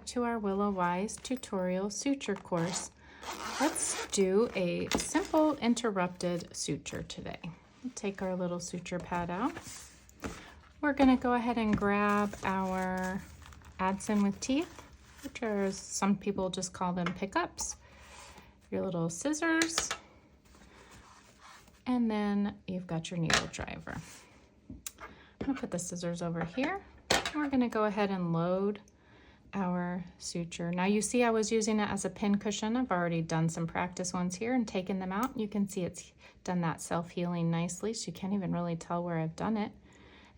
to our Willow Wise tutorial suture course. Let's do a simple interrupted suture today. We'll take our little suture pad out. We're going to go ahead and grab our Adson with teeth, which are, some people just call them pickups, your little scissors, and then you've got your needle driver. I'm going to put the scissors over here. We're going to go ahead and load our suture. Now you see I was using it as a pin cushion. I've already done some practice ones here and taken them out. You can see it's done that self-healing nicely, so you can't even really tell where I've done it.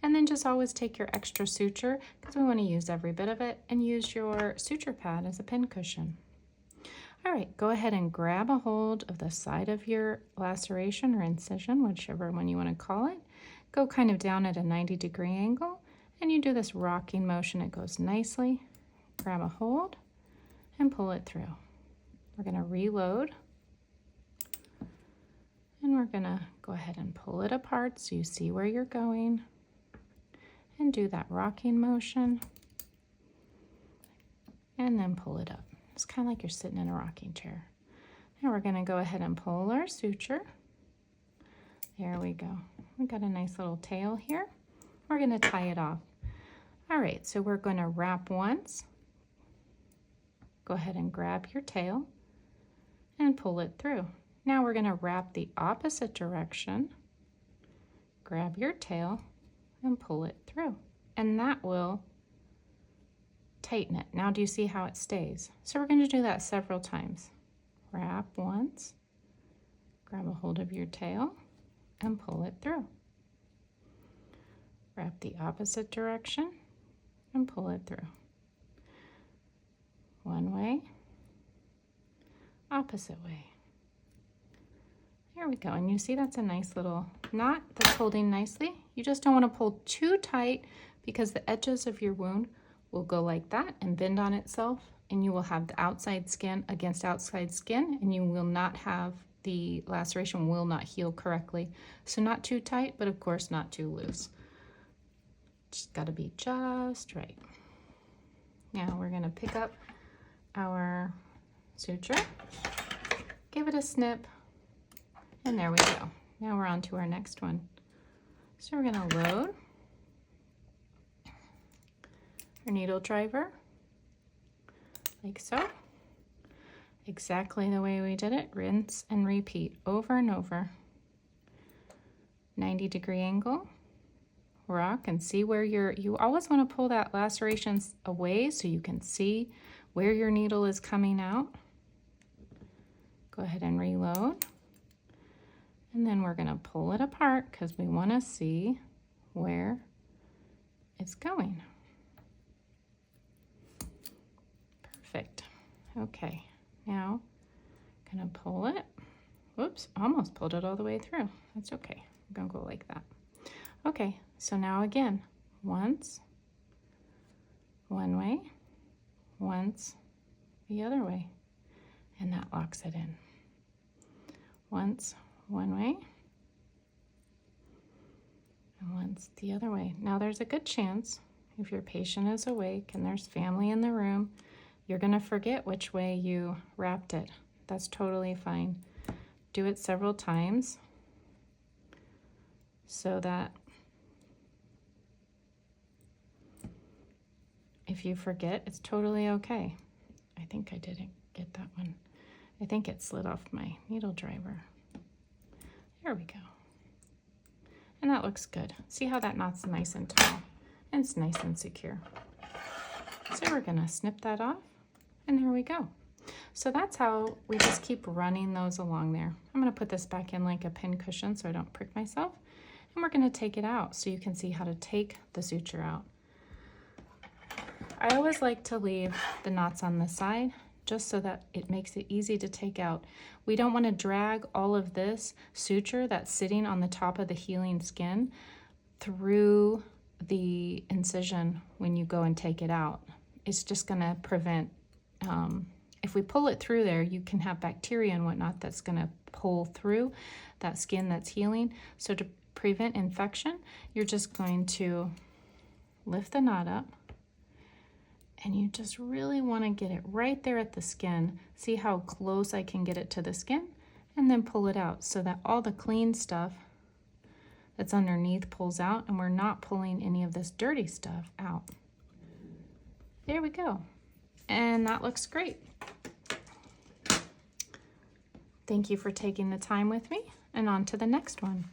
And then just always take your extra suture, because we want to use every bit of it, and use your suture pad as a pin cushion. All right, go ahead and grab a hold of the side of your laceration or incision, whichever one you want to call it. Go kind of down at a 90-degree angle, and you do this rocking motion. It goes nicely. Grab a hold and pull it through. We're going to reload, and we're going to go ahead and pull it apart so you see where you're going, and do that rocking motion, and then pull it up. It's kind of like you're sitting in a rocking chair. Now we're going to go ahead and pull our suture. There we go. We got a nice little tail here. We're going to tie it off. All right, so we're going to wrap once. Go ahead and grab your tail and pull it through. Now we're going to wrap the opposite direction. Grab your tail and pull it through, and that will tighten it. Now do you see how it stays? So we're going to do that several times. Wrap once, grab a hold of your tail and pull it through. Wrap the opposite direction and pull it through. One way, opposite way. There we go, and you see that's a nice little knot that's holding nicely. You just don't want to pull too tight, because the edges of your wound will go like that and bend on itself, and you will have the outside skin against outside skin, and you will not have, the laceration will not heal correctly. So not too tight, but of course not too loose. Just got to be just right. Now we're going to pick up our suture, give it a snip, and there we go. Now we're on to our next one. So we're going to load our needle driver like so. Exactly the way we did it. Rinse and repeat over and over. 90-degree angle. Rock and see where you always want to pull that laceration away so you can see where your needle is coming out. Go ahead and reload. And then we're going to pull it apart because we want to see where it's going. Perfect. Okay, now I'm going to pull it. Whoops, almost pulled it all the way through. That's okay. I'm going to go like that. Okay, so now again, once, one way, once, the other way, and that locks it in. Once, one way, and once the other way. Now there's a good chance, if your patient is awake and there's family in the room, you're going to forget which way you wrapped it. That's totally fine. Do it several times so that if you forget, it's totally okay. I think I didn't get that one. I think it slid off my needle driver. There we go. And that looks good. See how that knot's nice and tall, and it's nice and secure. So we're gonna snip that off, and there we go. So that's how we just keep running those along there. I'm gonna put this back in like a pin cushion so I don't prick myself, and we're gonna take it out so you can see how to take the suture out. I always like to leave the knots on the side just so that it makes it easy to take out. We don't want to drag all of this suture that's sitting on the top of the healing skin through the incision when you go and take it out. It's just going to prevent, if we pull it through there, you can have bacteria and whatnot that's going to pull through that skin that's healing. So to prevent infection, you're just going to lift the knot up And you just really want to get it right there at the skin. See how close I can get it to the skin? And then pull it out so that all the clean stuff that's underneath pulls out, and we're not pulling any of this dirty stuff out. There we go. And that looks great. Thank you for taking the time with me, and on to the next one.